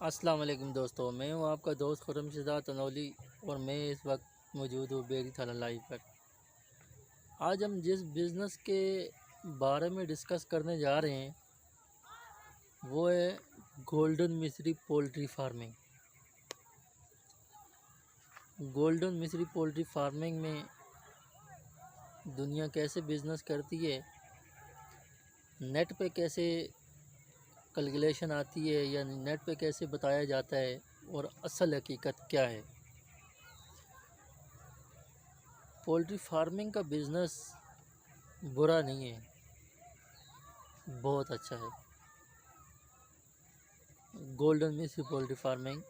अस्सलाम वालेकुम दोस्तों, मैं हूं आपका दोस्त खुर्रमशदा तनौली और मैं इस वक्त मौजूद हूँ बेरी थाना लाइव पर। आज हम जिस बिज़नेस के बारे में डिस्कस करने जा रहे हैं वो है गोल्डन मिसरी पोल्ट्री फार्मिंग। गोल्डन मिसरी पोल्ट्री फार्मिंग में दुनिया कैसे बिज़नेस करती है, नेट पे कैसे कैलकुलेशन आती है या नेट पे कैसे बताया जाता है और असल हकीकत क्या है। पोल्ट्री फार्मिंग का बिज़नेस बुरा नहीं है, बहुत अच्छा है। गोल्डन मिसरी पोल्ट्री फार्मिंग।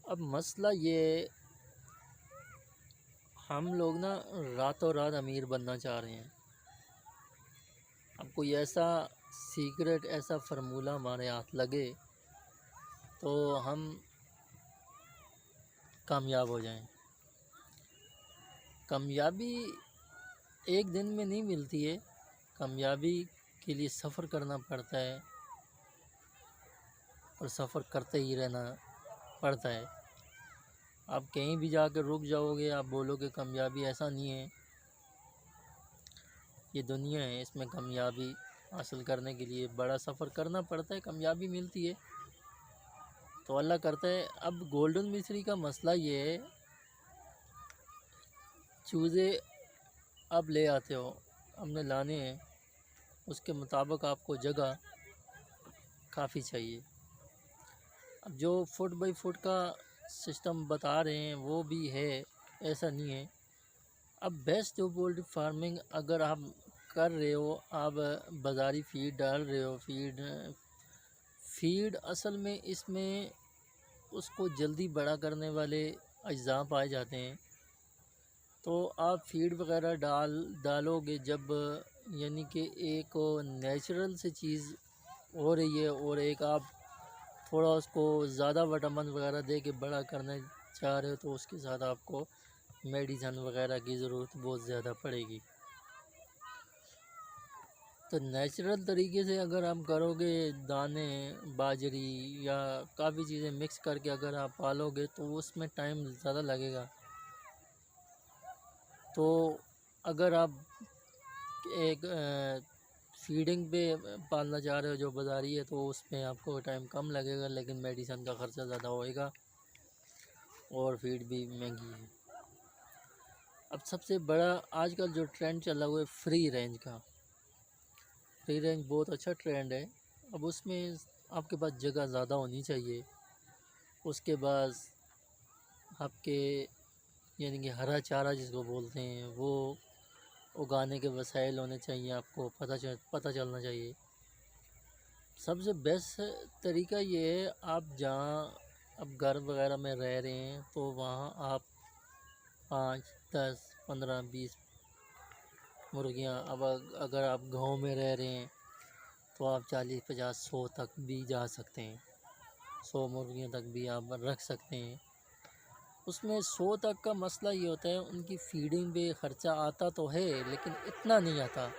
अब मसला ये, हम लोग ना रातों रात अमीर बनना चाह रहे हैं। अब कोई ऐसा सीक्रेट, ऐसा फार्मूला हमारे हाथ लगे तो हम कामयाब हो जाएं। कामयाबी एक दिन में नहीं मिलती है, कामयाबी के लिए सफ़र करना पड़ता है और सफ़र करते ही रहना पड़ता है। आप कहीं भी जाकर रुक जाओगे, आप बोलोगे कामयाबी, ऐसा नहीं है। ये दुनिया है, इसमें कामयाबी हासिल करने के लिए बड़ा सफ़र करना पड़ता है, कामयाबी मिलती है तो अल्लाह करता है। अब गोल्डन मिसरी का मसला ये है, चूज़े आप ले आते हो, हमने लाने हैं, उसके मुताबिक आपको जगह काफ़ी चाहिए। अब जो फुट बाई फुट का सिस्टम बता रहे हैं वो भी है, ऐसा नहीं है। अब बेस्ट जो पोल्ट्री फार्मिंग अगर आप कर रहे हो, आप बाज़ारी फ़ीड डाल रहे हो, फ़ीड असल में इसमें उसको जल्दी बड़ा करने वाले अज्जा पाए जाते हैं। तो आप फ़ीड वगैरह डालोगे जब, यानी कि एक नेचुरल से चीज़ हो रही है और एक आप थोड़ा उसको ज़्यादा विटामिन वगैरह दे के बड़ा करना चाह रहे हो तो उसके साथ आपको मेडिसन वगैरह की ज़रूरत बहुत ज़्यादा पड़ेगी। तो नेचुरल तरीके से अगर आप करोगे, दाने, बाजरी या काफ़ी चीज़ें मिक्स करके अगर आप पालोगे तो उसमें टाइम ज़्यादा लगेगा। तो अगर आप एक फीडिंग पे पालना चाह रहे हो जो बाज़ारी है तो उसमें आपको टाइम कम लगेगा, लेकिन मेडिसन का ख़र्चा ज़्यादा होएगा और फीड भी महंगी है। अब सबसे बड़ा आजकल जो ट्रेंड चला हुआ है फ्री रेंज का, फ्री रेंज बहुत अच्छा ट्रेंड है। अब उसमें आपके पास जगह ज़्यादा होनी चाहिए, उसके बाद आपके यानी कि हरा चारा जिसको बोलते हैं वो उगाने के वसाइल होने चाहिए, आपको पता चलना चाहिए। सबसे बेस्ट तरीका ये है, आप जहाँ अब घर वगैरह में रह रहे हैं तो वहाँ आप 5, 10, 15, 20 मुर्गियाँ, अब अगर आप गांव में रह रहे हैं तो आप 40, 50, 100 तक भी जा सकते हैं। 100 मुर्गियाँ तक भी आप रख सकते हैं। उसमें 100 तक का मसला ये होता है, उनकी फीडिंग पे ख़र्चा आता तो है लेकिन इतना नहीं आता।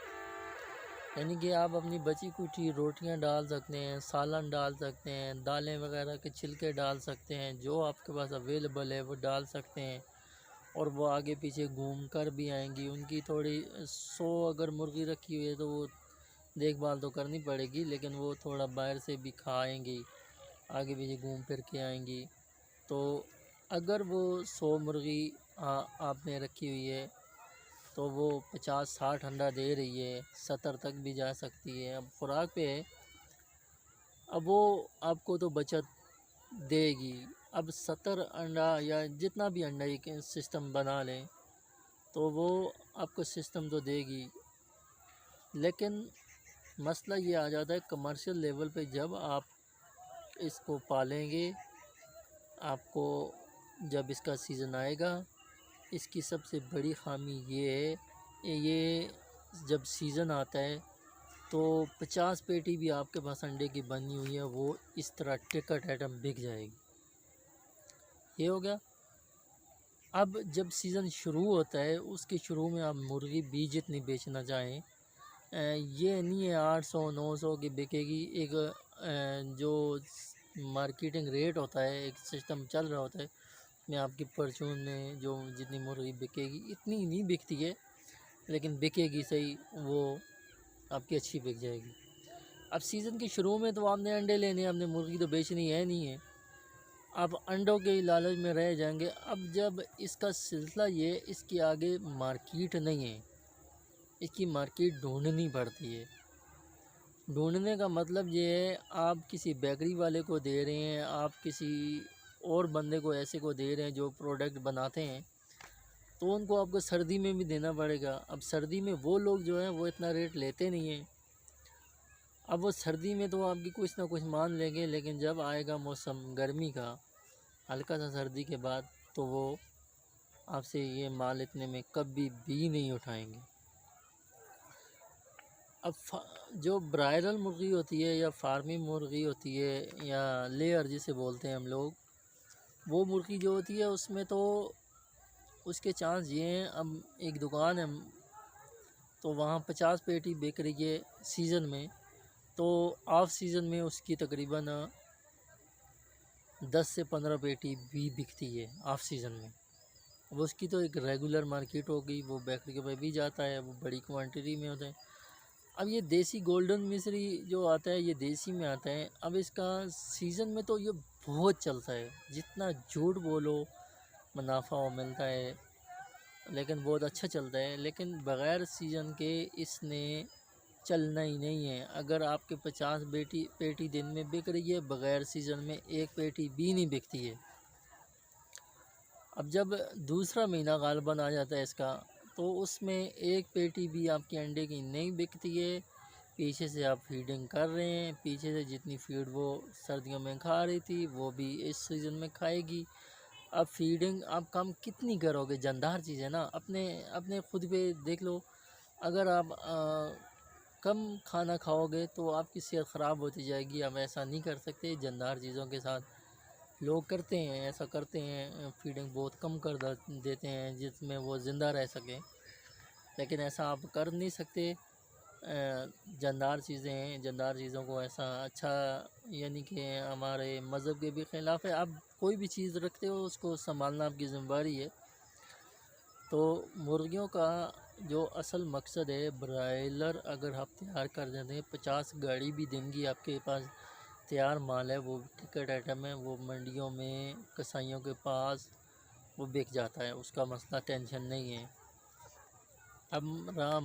यानी कि आप अपनी बची कुची रोटियां डाल सकते हैं, सालन डाल सकते हैं, दालें वगैरह के छिलके डाल सकते हैं, जो आपके पास अवेलेबल है वो डाल सकते हैं और वो आगे पीछे घूम कर भी आएंगी। उनकी थोड़ी 100 अगर मुर्गी रखी हुई है तो वो देखभाल तो करनी पड़ेगी, लेकिन वो थोड़ा बाहर से भी खाएंगी, आगे पीछे घूम फिर के आएंगी। तो अगर वो 100 मुर्गी आपने रखी हुई है तो वो 50-60 अंडा दे रही है, 70 तक भी जा सकती है। अब खुराक पे है, अब वो आपको तो बचत देगी। अब 70 अंडा या जितना भी अंडा एक सिस्टम बना लें तो वो आपको सिस्टम तो देगी, लेकिन मसला ये आ जाता है कमर्शियल लेवल पे जब आप इसको पालेंगे, आपको जब इसका सीज़न आएगा, इसकी सबसे बड़ी ख़ामी ये है, ये जब सीज़न आता है तो 50 पेटी भी आपके पास अंडे की बनी हुई है वो इस तरह टिकट आइटम बिक जाएगी। ये हो गया। अब जब सीज़न शुरू होता है उसके शुरू में आप मुर्गी भी जितनी बेचना चाहें, ये नहीं है 800-900 की बिकेगी। एक जो मार्केटिंग रेट होता है, एक सिस्टम चल रहा होता है, में आपकी परचून में जो जितनी मुर्गी बिकेगी इतनी नहीं बिकती है, लेकिन बिकेगी सही, वो आपकी अच्छी बिक जाएगी। अब सीज़न के शुरू में तो आपने अंडे लेने हैं, आपने मुर्गी तो बेचनी है नहीं है, आप अंडों के लालच में रह जाएंगे। अब जब इसका सिलसिला ये, इसके आगे मार्केट नहीं है, इसकी मार्केट ढूंढनी पड़ती है। ढूंढने का मतलब ये है, आप किसी बेकरी वाले को दे रहे हैं, आप किसी और बंदे को ऐसे को दे रहे हैं जो प्रोडक्ट बनाते हैं, तो उनको आपको सर्दी में भी देना पड़ेगा। अब सर्दी में वो लोग जो हैं वो इतना रेट लेते नहीं हैं। अब वो सर्दी में तो आपकी कुछ ना कुछ मान लेंगे, लेकिन जब आएगा मौसम गर्मी का, हल्का सा सर्दी के बाद, तो वो आपसे ये माल इतने में कभी भी नहीं उठाएंगे। अब जो ब्रायलर मुर्गी होती है या फार्मिंग मुर्गी होती है या लेयर जिसे बोलते हैं हम लोग, वो मुर्गी जो होती है उसमें तो उसके चांस ये हैं। अब एक दुकान है तो वहाँ 50 पेटी बिक रही है सीज़न में, तो ऑफ सीज़न में उसकी तकरीबन 10 से 15 पेटी भी बिकती है ऑफ सीज़न में। अब उसकी तो एक रेगुलर मार्केट हो गई, वो बेकरी के पे भी जाता है, वो बड़ी क्वांटिटी में होता है। अब ये देसी गोल्डन मिश्री जो आता है, ये देसी में आता है। अब इसका सीज़न में तो ये बहुत चलता है, जितना झूठ बोलो मुनाफा वो मिलता है, लेकिन बहुत अच्छा चलता है। लेकिन बग़ैर सीज़न के इसने चलना ही नहीं है। अगर आपके 50 पेटी दिन में बिक रही है, बग़ैर सीज़न में एक पेटी भी नहीं बिकती है। अब जब दूसरा महीना गालबन आ जाता है इसका, तो उसमें एक पेटी भी आपके अंडे की नहीं बिकती है। पीछे से आप फीडिंग कर रहे हैं, पीछे से जितनी फीड वो सर्दियों में खा रही थी वो भी इस सीज़न में खाएगी। अब फीडिंग आप कम कितनी करोगे, जानदार चीज़ है ना। अपने खुद पे देख लो, अगर आप कम खाना खाओगे तो आपकी सेहत ख़राब होती जाएगी। आप ऐसा नहीं कर सकते, जानदार चीज़ों के साथ लोग करते हैं, ऐसा करते हैं, फीडिंग बहुत कम कर देते हैं जिसमें वो ज़िंदा रह सकें, लेकिन ऐसा आप कर नहीं सकते। जानदार चीज़ें हैं, जानदार चीज़ों को ऐसा अच्छा, यानी कि हमारे मज़हब के भी ख़िलाफ़ है। आप कोई भी चीज़ रखते हो उसको संभालना आपकी ज़िम्मेदारी है। तो मुर्गियों का जो असल मकसद है, ब्रायलर अगर आप तैयार कर देते हैं, 50 गाड़ी भी देंगी आपके पास तैयार माल है, वो टिकट आइटम है, वो मंडियों में कसाइयों के पास वो बिक जाता है, उसका मसला टेंशन नहीं है। अब रहा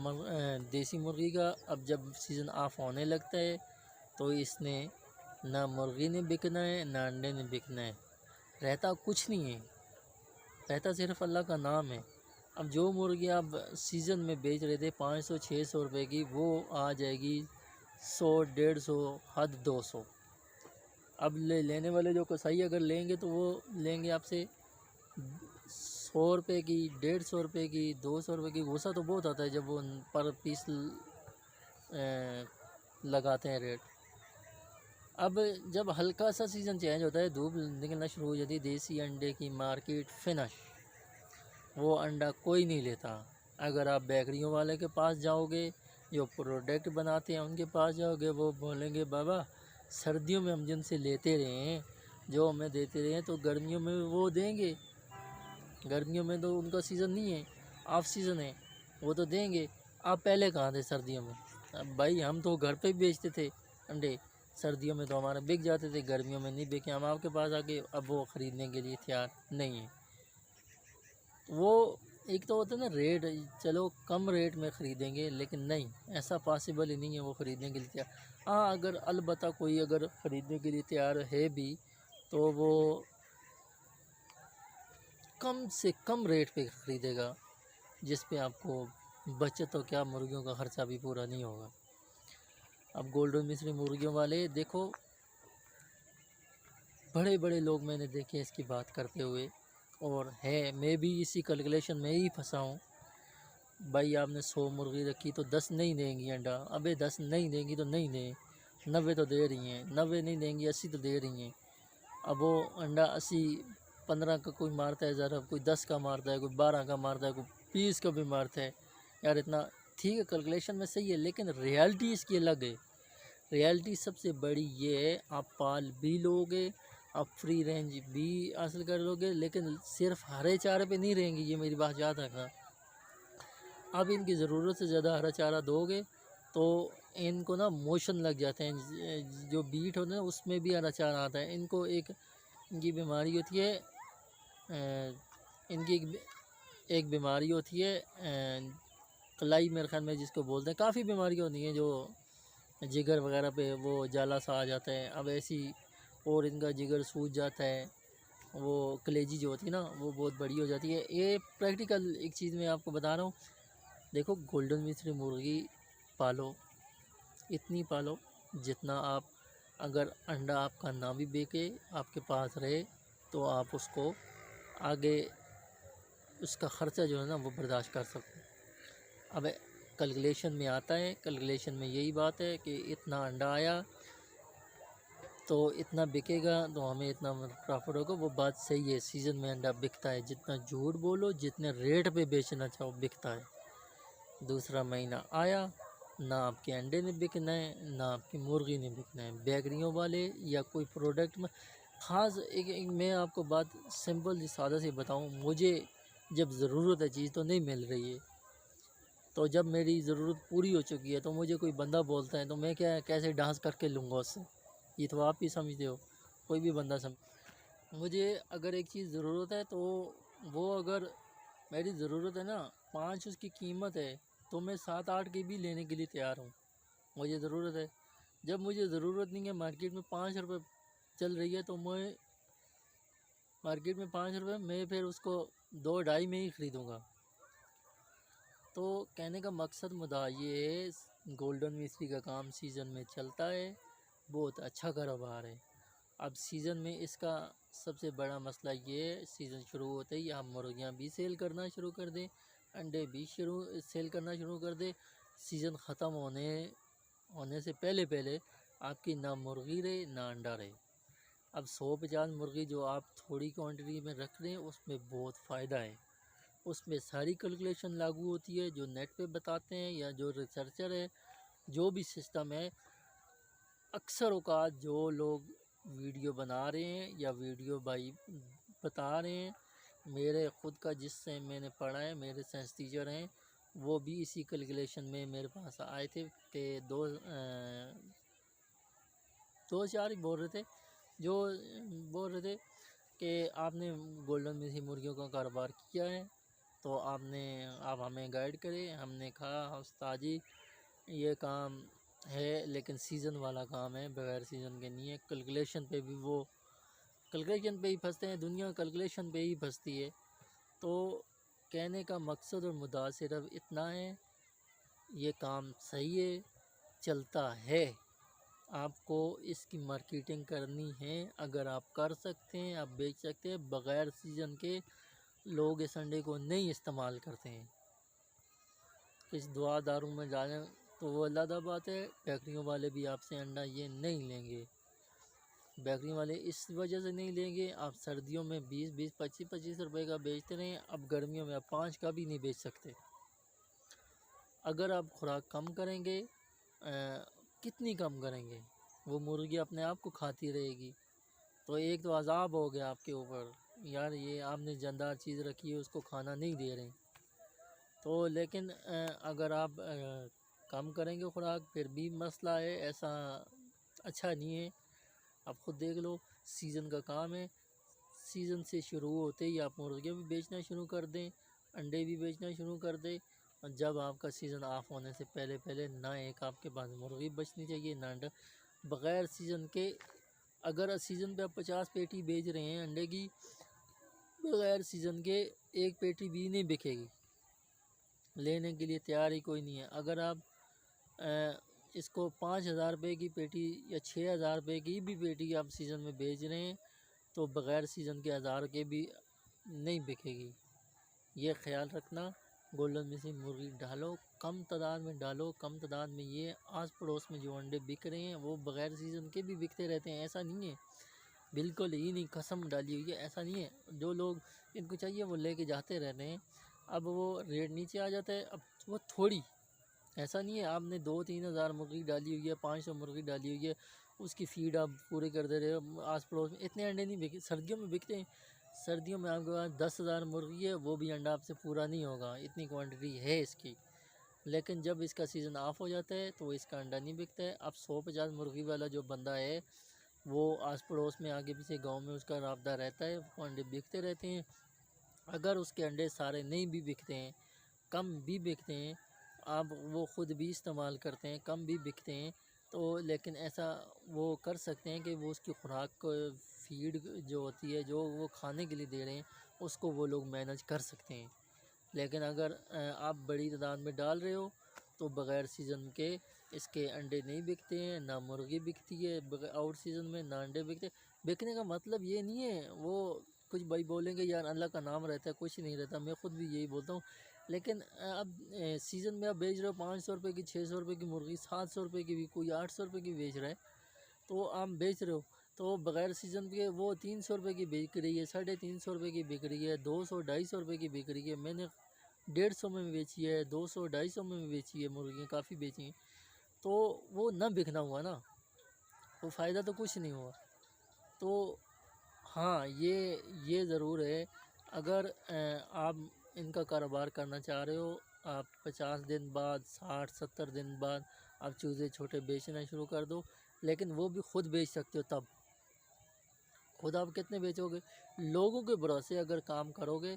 देसी मुर्गी का, अब जब सीज़न ऑफ होने लगता है तो इसने ना मुर्गी ने बिकना है ना अंडे ने बिकना है, रहता कुछ नहीं है, रहता सिर्फ अल्लाह का नाम है। अब जो मुर्गी आप सीज़न में बेच रहे थे 500-600 रुपये की, वो आ जाएगी 100-150, हद 200। अब लेने वाले जो कसाई अगर लेंगे तो वो लेंगे आपसे 100 रुपये की, 150 रुपये की, 200 रुपये की। गुस्सा तो बहुत आता है जब वो पर पीस लगाते हैं रेट। अब जब हल्का सा सीज़न चेंज होता है, धूप निकलना शुरू हो जाती है, देसी अंडे की मार्केट फिनिश, वो अंडा कोई नहीं लेता। अगर आप बेकरियों वाले के पास जाओगे, जो प्रोडक्ट बनाते हैं उनके पास जाओगे, वो बोलेंगे बाबा सर्दियों में हम जिनसे लेते रहे हैं, जो हमें देते रहे हैं, तो गर्मियों में वो देंगे। गर्मियों में तो उनका सीज़न नहीं है, ऑफ सीज़न है, वो तो देंगे। आप पहले कहाँ थे सर्दियों में? अब भाई हम तो घर पे बेचते थे अंडे, सर्दियों में तो हमारे बिक जाते थे, गर्मियों में नहीं बिके। हम आपके पास आके अब वो ख़रीदने के लिए तैयार नहीं है। वो एक तो होता है ना रेट, चलो कम रेट में ख़रीदेंगे, लेकिन नहीं, ऐसा पॉसिबल ही नहीं है वो ख़रीदने के लिए तैयार। हाँ, अगर अलबत्ता कोई अगर ख़रीदने के लिए तैयार है भी, तो वो कम से कम रेट पे ख़रीदेगा, जिस पे आपको बचत तो क्या, मुर्गियों का ख़र्चा भी पूरा नहीं होगा। अब गोल्डन मिश्री मुर्गियों वाले देखो, बड़े बड़े लोग मैंने देखे इसकी बात करते हुए, और है, मैं भी इसी कैलकुलेशन में ही फंसा हूँ। भाई आपने 100 मुर्गी रखी तो 10 नहीं देंगी अंडा, अबे 10 नहीं देंगी तो नहीं दें, 90 तो दे रही हैं, 90 नहीं देंगी 80 तो दे रही हैं। अब वो अंडा 80, 15 का कोई मारता है ज़रा, कोई 10 का मारता है, कोई 12 का मारता है, कोई 20 का भी मारता है। यार इतना ठीक है, कैलकुलेशन में सही है, लेकिन रियलिटी इसकी अलग है। रियलिटी सबसे बड़ी ये है, आप पाल भी लोगे, आप फ्री रेंज भी हासिल कर लोगे, लेकिन सिर्फ हरे चारे पे नहीं रहेंगे, ये मेरी बात याद रखना। आप इनकी ज़रूरत से ज़्यादा हरा चारा दोगे तो इनको ना मोशन लग जाते हैं, जो बीट होते हैं उसमें भी हरा चारा आता है। इनको एक इनकी बीमारी होती है, इनकी एक बीमारी होती है कलाई, मेरे ख्याल में जिसको बोलते हैं। काफ़ी बीमारियाँ होती हैं जो जिगर वगैरह पे वो जाला सा आ जाता है। अब ऐसी और इनका जिगर सूज जाता है, वो कलेजी जो होती है ना वो बहुत बड़ी हो जाती है। ये प्रैक्टिकल एक चीज़ मैं आपको बता रहा हूँ। देखो, गोल्डन मिस्री मुर्गी पालो, इतनी पालो जितना आप, अगर अंडा आपका ना भी बिके, आपके पास रहे, तो आप उसको आगे उसका ख़र्चा जो है ना वो बर्दाश्त कर सको। अब कैलकुलेशन में आता है, कैलकुलेशन में यही बात है कि इतना अंडा आया तो इतना बिकेगा, तो हमें इतना प्रॉफिट होगा। वो बात सही है, सीज़न में अंडा बिकता है। जितना झूठ बोलो, जितने रेट पे बेचना चाहो बिकता है। दूसरा महीना आया, ना आपके अंडे ने बिकना है, ना आपकी मुर्गी ने बिकना है। बेकरियों वाले या कोई प्रोडक्ट में ख़ास एक मैं आपको बात सिंपल सी सादा सी बताऊं, मुझे जब ज़रूरत है चीज़ तो नहीं मिल रही है, तो जब मेरी ज़रूरत पूरी हो चुकी है तो मुझे कोई बंदा बोलता है तो मैं क्या कैसे डांस करके लूँगा उससे। ये तो आप ही समझते हो, कोई भी बंदा मुझे अगर एक चीज़ ज़रूरत है तो वो, अगर मेरी ज़रूरत है ना 5 उसकी कीमत है, तो मैं 7-8 की भी लेने के लिए तैयार हूँ। मुझे ज़रूरत है। जब मुझे ज़रूरत नहीं है, मार्केट में 5 रुपये चल रही है, तो मैं मार्केट में 5 रुपये मैं फिर उसको 2-2.5 में ही ख़रीदूँगा। तो कहने का मकसद मुद्दा ये है, गोल्डन मिस्री का काम सीज़न में चलता है, बहुत अच्छा कारोबार है। अब सीज़न में इसका सबसे बड़ा मसला ये है, सीज़न शुरू होते ही आप मुर्गियाँ भी सेल करना शुरू कर दें, अंडे भी सेल करना शुरू कर दें। सीज़न ख़त्म होने से पहले पहले आपकी ना मुर्गी रहे ना अंडा रहे। अब 150 मुर्गी जो आप थोड़ी क्वांटिटी में रख रहे हैं, उसमें बहुत फ़ायदा है। उसमें सारी कैलकुलेशन लागू होती है जो नेट पे बताते हैं, या जो रिसर्चर है, जो भी सिस्टम है। अक्सर औकात जो लोग वीडियो बना रहे हैं या वीडियो भाई बता रहे हैं, मेरे ख़ुद का जिससे मैंने पढ़ा है, मेरे साइंस टीचर हैं, वो भी इसी कैलकुलेशन में मेरे पास आए थे कि दो चार ही बोल रहे थे, जो बोल रहे थे कि आपने गोल्डन मिस्री मुर्गियों का कारोबार किया है, तो आप हमें गाइड करें। हमने कहा उस्ताद जी, ये काम है लेकिन सीज़न वाला काम है, बगैर सीज़न के नहीं है। कैलकुलेशन पे ही फंसते हैं, दुनिया कैलकुलेशन पे ही फंसती है। तो कहने का मकसद और मुद्दा सिर्फ इतना है, ये काम सही है, चलता है। आपको इसकी मार्केटिंग करनी है, अगर आप कर सकते हैं आप बेच सकते हैं। बग़ैर सीज़न के लोग इस अंडे को नहीं इस्तेमाल करते हैं। इस दुआ दारू में डालें तो वो अलग बात है। बेकरियों वाले भी आपसे अंडा ये नहीं लेंगे। बेकरी वाले इस वजह से नहीं लेंगे, आप सर्दियों में 20-20, 25-25 रुपए का बेचते रहें, अब गर्मियों में आप 5 का भी नहीं बेच सकते। अगर आप खुराक कम करेंगे, कितनी कम करेंगे, वो मुर्गी अपने आप को खाती रहेगी। तो एक तो अज़ाब हो गया आपके ऊपर, यार ये आपने जानदार चीज़ रखी है उसको खाना नहीं दे रहे। तो लेकिन अगर आप कम करेंगे खुराक, फिर भी मसला है, ऐसा अच्छा नहीं है। आप ख़ुद देख लो, सीज़न का काम है, सीज़न से शुरू होते ही आप मुर्गियाँ भी बेचना शुरू कर दें, अंडे भी बेचना शुरू कर दें। और जब आपका सीज़न ऑफ होने से पहले पहले ना एक आपके पास मुर्गी बचनी चाहिए ना अंडा। बग़ैर सीज़न के, अगर सीज़न पे आप 50 पेटी बेच रहे हैं अंडे की, बग़ैर सीज़न के एक पेटी भी नहीं बिकेगी, लेने के लिए तैयार ही कोई नहीं है। अगर आप इसको 5,000 रुपये की पेटी या 6,000 रुपये की भी पेटी आप सीज़न में बेच रहे हैं, तो बग़ैर सीज़न के 1,000 के भी नहीं बिकेगी। ये ख्याल रखना। गोल्डन मिस्री मुर्गी डालो, कम तादाद में डालो, कम तादाद में। ये आस पड़ोस में जो अंडे बिक रहे हैं वो बग़ैर सीज़न के भी बिकते रहते हैं, ऐसा नहीं है, बिल्कुल ही नहीं, कसम डाली हुई है, ऐसा नहीं है। जो लोग इनको चाहिए वो लेके जाते रहते हैं। अब वो रेट नीचे आ जाता है, अब वो थोड़ी ऐसा नहीं है आपने 2-3 हज़ार मुर्गी डाली हुई है, 500 मुर्गी डाली हुई है, उसकी फीड आप पूरी कर दे रहे हो। आस पड़ोस में इतने अंडे नहीं बिके, सर्दियों में बिकते हैं। सर्दियों में आपके पास 10,000 मुर्गी है, वो भी अंडा आपसे पूरा नहीं होगा, इतनी क्वांटिटी है इसकी। लेकिन जब इसका सीज़न ऑफ हो जाता है तो इसका अंडा नहीं बिकता है। अब 150 मुर्गी वाला जो बंदा है वो आस पड़ोस में आगे पीछे गांव में उसका राब्ता रहता है, वो अंडे बिकते रहते हैं। अगर उसके अंडे सारे नहीं भी बिकते हैं, कम भी बिकते हैं, अब वो ख़ुद भी इस्तेमाल करते हैं, कम भी बिकते हैं, तो लेकिन ऐसा वो कर सकते हैं कि वो उसकी खुराक को फीड जो होती है, जो वो खाने के लिए दे रहे हैं, उसको वो लोग मैनेज कर सकते हैं। लेकिन अगर आप बड़ी तादाद में डाल रहे हो तो बग़ैर सीज़न के इसके अंडे नहीं बिकते हैं, ना मुर्गी बिकती है आउट सीज़न में, ना अंडे बिकते। बिकने का मतलब ये नहीं है, वो कुछ भाई बोलेंगे यार अल्लाह का नाम रहता है, कुछ नहीं रहता, मैं ख़ुद भी यही बोलता हूँ। लेकिन अब सीज़न में आप बेच रहे हो 500 रुपये की, 600 रुपये की मुर्गी, 700 रुपये की भी, कोई 800 रुपये की बेच रहा है, तो आप बेच रहे हो। तो बग़ैर सीज़न के वो 300 रुपये की बिक रही है, 350 रुपये की बिक रही है, 200-250 रुपये की बिक रही है। मैंने 150 में बेची है, 200-250 में भी बेची है मुर्गियाँ, काफ़ी बेची हैं। तो वो ना बिकना हुआ ना, वो फ़ायदा तो कुछ नहीं हुआ। तो हाँ, ये ज़रूर है, अगर आप इनका कारोबार करना चाह रहे हो, आप 50 दिन बाद, 60-70 दिन बाद आप चूज़े छोटे बेचना शुरू कर दो, लेकिन वो भी खुद बेच सकते हो तब। खुद आप कितने बेचोगे? लोगों के भरोसे अगर काम करोगे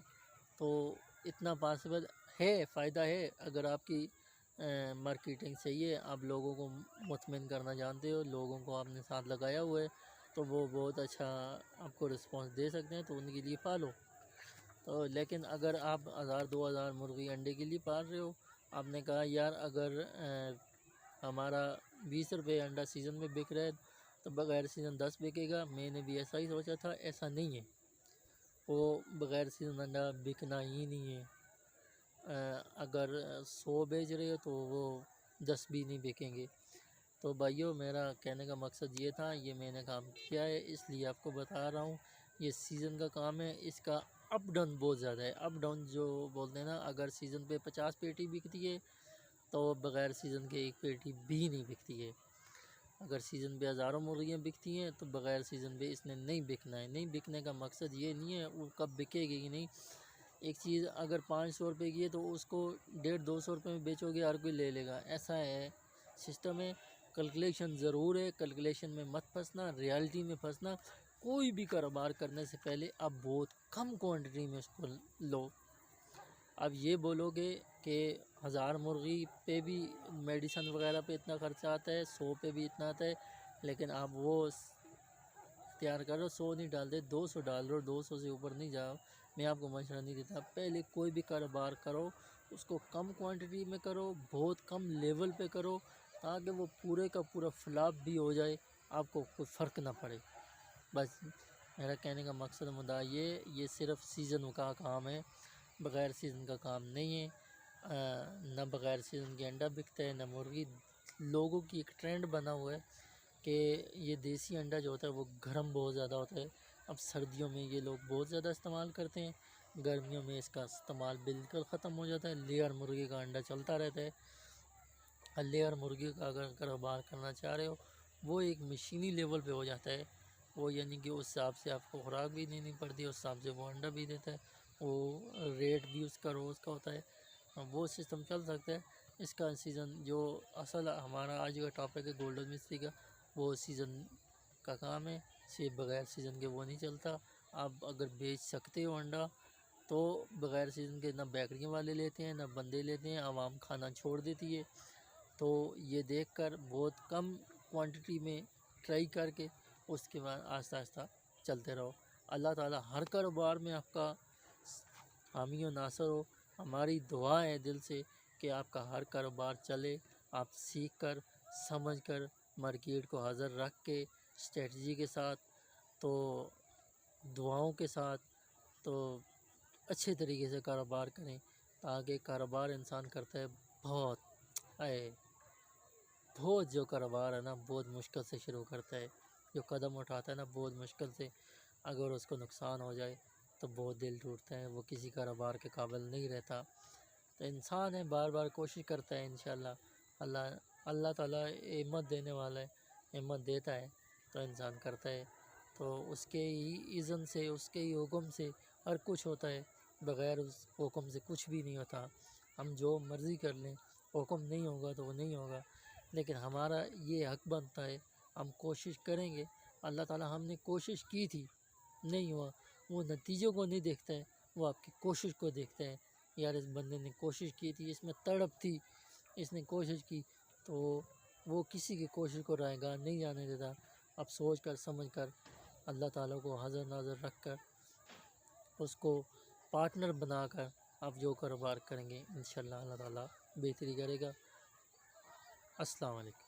तो इतना पॉसिबल है, फ़ायदा है। अगर आपकी मार्केटिंग सही है, आप लोगों को मुतमिन करना जानते हो, लोगों को आपने साथ लगाया हुआ है, तो वो बहुत अच्छा आपको रिस्पांस दे सकते हैं, तो उनके लिए पालो। तो लेकिन अगर आप 1000-2000 मुर्गी अंडे के लिए पाल रहे हो, आपने कहा यार अगर हमारा 20 रुपये अंडा सीज़न में बिक रहा है तो बग़ैर सीज़न 10 बिकेगा। मैंने भी ऐसा ही सोचा था, ऐसा नहीं है, वो बग़ैर सीज़न अंडा बिकना ही नहीं है। अगर 100 बेच रहे हो तो वो 10 भी नहीं बिकेंगे। तो भाइयों, मेरा कहने का मकसद ये था, ये मैंने काम किया है इसलिए आपको बता रहा हूँ। ये सीज़न का काम है, इसका अप डाउन बहुत ज़्यादा है। अप डाउन जो बोलते हैं ना, अगर सीज़न पे 50 पेटी बिकती है तो बग़ैर सीज़न के 1 पेटी भी नहीं बिकती है। अगर सीज़न पे हज़ारों मुर्गियाँ बिकती हैं तो बग़ैर सीज़न पे इसने नहीं बिकना है। नहीं बिकने का मकसद ये नहीं है वो कब बिकेगी कि नहीं। एक चीज़ अगर 500 रुपये की है तो उसको 150-200 रुपये में बेचोगे, हर कोई ले लेगा, ऐसा है सिस्टम है। कैलकुलेशन ज़रूर है, कैलकुलेशन में मत फंसना, रियलिटी में फंसना। कोई भी कारोबार करने से पहले आप बहुत कम क्वांटिटी में उसको लो। अब ये बोलोगे कि 1000 मुर्गी पे भी मेडिसन वगैरह पे इतना ख़र्चा आता है, 100 पे भी इतना आता है, लेकिन आप वो तैयार करो, 100 नहीं डाल दे, 200 डाल दो, 200 से ऊपर नहीं जाओ। मैं आपको मशवरा नहीं देता। पहले कोई भी कारोबार करो, उसको कम क्वांटिटी में करो, बहुत कम लेवल पे करो, ताकि वो पूरे का पूरा फ्लॉप भी हो जाए, आपको कोई फ़र्क ना पड़े। बस मेरा कहने का मकसद मुद्दा ये सिर्फ़ सीज़न का काम है, बग़ैर सीज़न का काम नहीं है। ना बग़ैर सीज़न के अंडा बिकता है, ना मुर्गी। लोगों की एक ट्रेंड बना हुआ है कि ये देसी अंडा जो होता है वो गर्म बहुत ज़्यादा होता है। अब सर्दियों में ये लोग बहुत ज़्यादा इस्तेमाल करते हैं, गर्मियों में इसका इस्तेमाल बिल्कुल ख़त्म हो जाता है। लेयर मुर्गी का अंडा चलता रहता है। लेयर मुर्गी का अगर कारोबार करना चाह रहे हो, वो एक मशीनी लेवल पे हो जाता है। वो यानी कि उस हिसाब से आपको खुराक भी देनी पड़ती है, उस हिसाब से वो अंडा भी देता है, वो रेट भी उसका रोज़ का होता है। वो सिस्टम चल सकता है। इसका सीज़न जो असल हमारा आज का टॉपिक है गोल्डन मिस्त्री का, वो सीज़न का काम है। सिर्फ बग़ैर सीज़न के वो नहीं चलता। आप अगर बेच सकते हो अंडा तो बग़ैर सीज़न के ना बेकरियों वाले लेते हैं, ना बंदे लेते हैं, आवाम खाना छोड़ देती है। तो ये देखकर बहुत कम क्वांटिटी में ट्राई करके उसके बाद आहिस्ता आहिस्ता चलते रहो। अल्लाह ताला हर कारोबार में आपका हामी और नासर हो। हमारी दुआ है दिल से कि आपका हर कारोबार चले, आप सीख कर समझ कर मार्केट को हाज़िर रख के स्ट्रेटजी के साथ, तो दुआओं के साथ, तो अच्छे तरीके से कारोबार करें, ताकि कारोबार इंसान करता है बहुत जो कारोबार है ना बहुत मुश्किल से शुरू करता है। जो कदम उठाता है ना बहुत मुश्किल से, अगर उसको नुकसान हो जाए तो बहुत दिल टूटता है, वो किसी कारोबार के काबिल नहीं रहता। तो इंसान है, बार बार कोशिश करता है इंशाल्लाह अल्लाह अल्लाह ताला हिम्मत देने वाला है, हिम्मत देता है तो इंसान करता है। तो उसके ही इज़्न से, उसके ही हुक्म से हर कुछ होता है, बग़ैर उस हुक्म से कुछ भी नहीं होता। हम जो मर्ज़ी कर लें, हुक्म नहीं होगा तो वो नहीं होगा, लेकिन हमारा ये हक़ बनता है, हम कोशिश करेंगे। अल्लाह ताला हमने कोशिश की थी, नहीं हुआ, वो नतीजों को नहीं देखता है, वो आपकी कोशिश को देखता है। यार इस बंदे ने कोशिश की थी, इसमें तड़प थी, इसने कोशिश की, तो वो किसी की कोशिश को रायगार नहीं जाने देता। अब सोच कर समझ कर अल्लाह ताला को हाज़िर नाज़िर रख कर उसको पार्टनर बनाकर आप जो कारोबार करेंगे इंशाअल्लाह अल्लाह ताला बेहतरी करेगा। अस्सलाम वालेकुम।